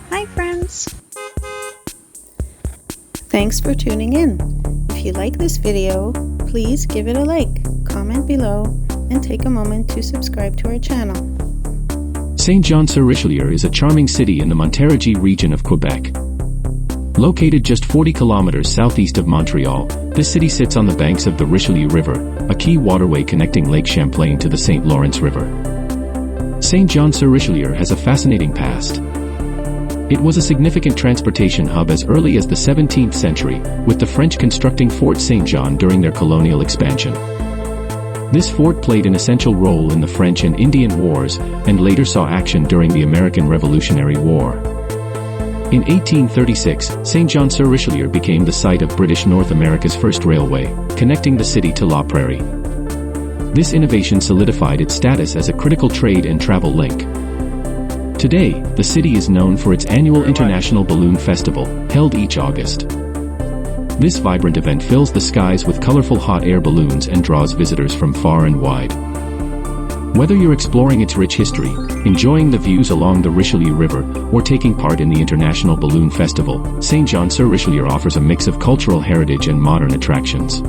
Hi friends! Thanks for tuning in. If you like this video, please give it a like, comment below, and take a moment to subscribe to our channel. Saint-Jean-sur-Richelieu is a charming city in the Montérégie region of Quebec. Located just 40 kilometers southeast of Montreal, this city sits on the banks of the Richelieu River, a key waterway connecting Lake Champlain to the St. Lawrence River. Saint-Jean-sur-Richelieu has a fascinating past. It was a significant transportation hub as early as the 17th century, with the French constructing Fort Saint-Jean during their colonial expansion. This fort played an essential role in the French and Indian Wars, and later saw action during the American Revolutionary War. In 1836, Saint-Jean-sur-Richelieu became the site of British North America's first railway, connecting the city to La Prairie. This innovation solidified its status as a critical trade and travel link. Today, the city is known for its annual International Balloon Festival, held each August. This vibrant event fills the skies with colorful hot air balloons and draws visitors from far and wide. Whether you're exploring its rich history, enjoying the views along the Richelieu River, or taking part in the International Balloon Festival, Saint-Jean-sur-Richelieu offers a mix of cultural heritage and modern attractions.